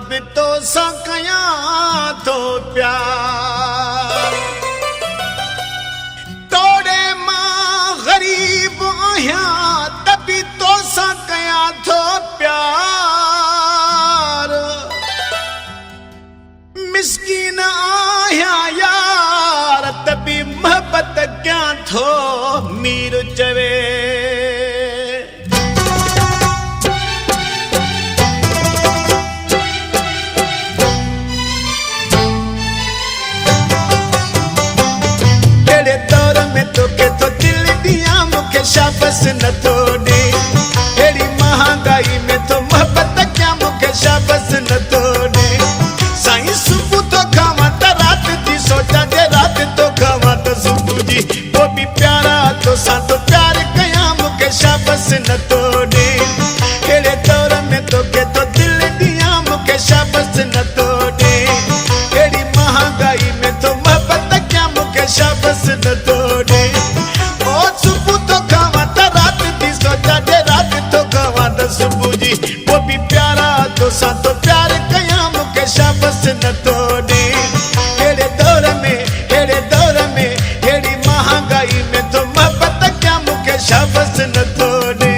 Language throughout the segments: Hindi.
तब तो सा कया तो प्यार तोड़े मां गरीब आया तभी तो सा कया तो प्यार मिस्कीन आया यार तभी मोहब्बत क्या थो मीर चवे शाबस न तोड़े एड़ी महंगाई में तो मोहब्बत क्या मुखे शाबस न तोड़े साईं सुबह तो खावा तो रात जी सोचा जे रात तो खावा तो सुबह जी वो भी प्यारा तो सा तो प्यार कया मुखे शाबस न तोड़े एड़े दौर में तो के तो दिल दिया मुखे शाबस न तोड़े एड़ी महंगाई में तो मोहब्बत क्या मुखे शाबस न तोड़े सुबह जी वो भी प्यारा तो सा तो प्यार कया मुके शाबस न तोड़े एड़े दौर में एड़ी महंगाई में तो मोहब्बत क्या मुके शाबस न तोड़े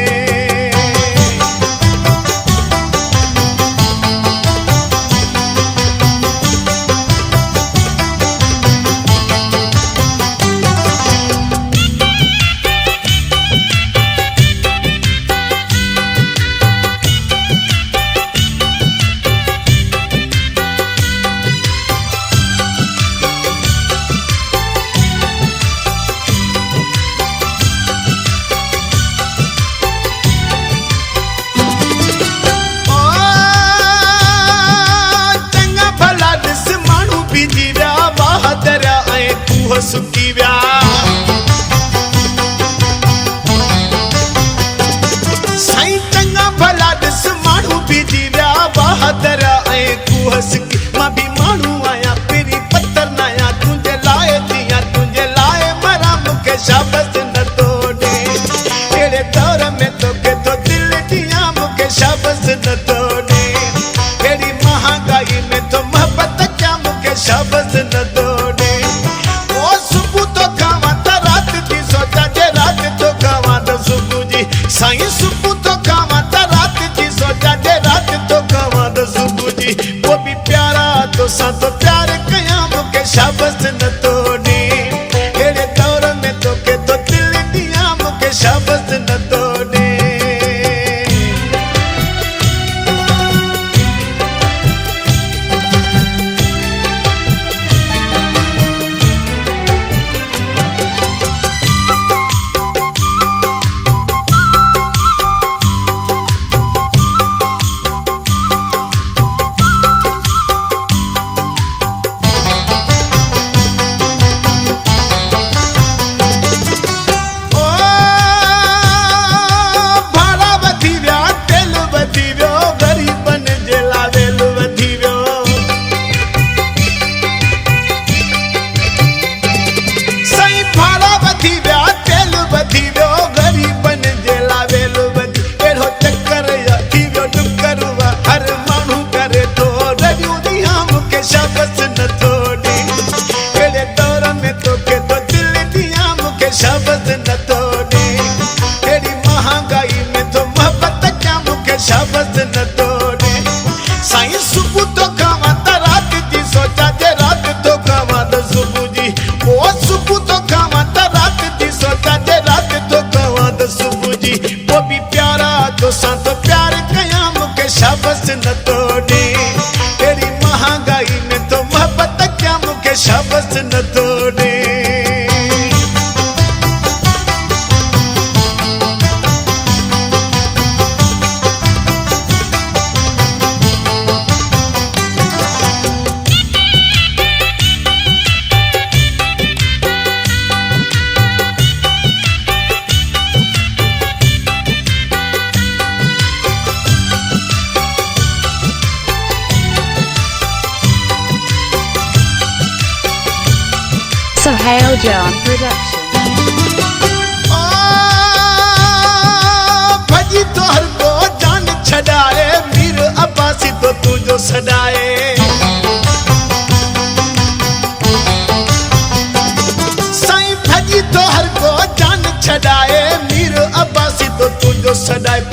सुखी व्या साईं चंगा भला दिस मानू भी जीव्या बहादर आए कुह सुखी मां भी मानू आया पेरी पत्थर नाया तुझे लाए मरा मुखे शाबस न तोड़े एड़े दौर में तो के तो दिल दिया मुखे शाबस न तोड़े एड़ी महंगाई में तो मोहब्बत क्या मुखे शाबस न तोड़े साईं सुबह तो खावा तो रात जी सोचा जे रात तो खावा तो सुबह जी वो भी प्यारा तो सा तो प्यार कया मुके शाबस न तोड़े एड़े दौर में तो के तो दिल दिया मुके शाबस न तोड़े शाबस न तोड़े एड़े दौर में तो के तो दिल दिया मुके शाबस न तोड़े एड़ी महंगाई में तो मोहब्बत क्या मुके शाबस न तोड़े साईं सुबह तो खावा तो रात जी सोचा जे रात तो खावा तो सुबह जी वो सुबह तो खावा तो रात जी सोचा जे रात तो खावा तो सुबह जी वो भी प्यारा तो सा तो प्यार कया मुके शाबस न तोड़े एड़ी महंगाई में तो मोहब्बत क्या मुके शाबस न तोड़े Sohail John Production. भजी तो हर को जान छड़ाए मीर अब्बासी तो तुझ तुझो सदाए। साईं भजी तो हर को जान छड़ाए, मीर अब्बासी तो तुझो सदाए।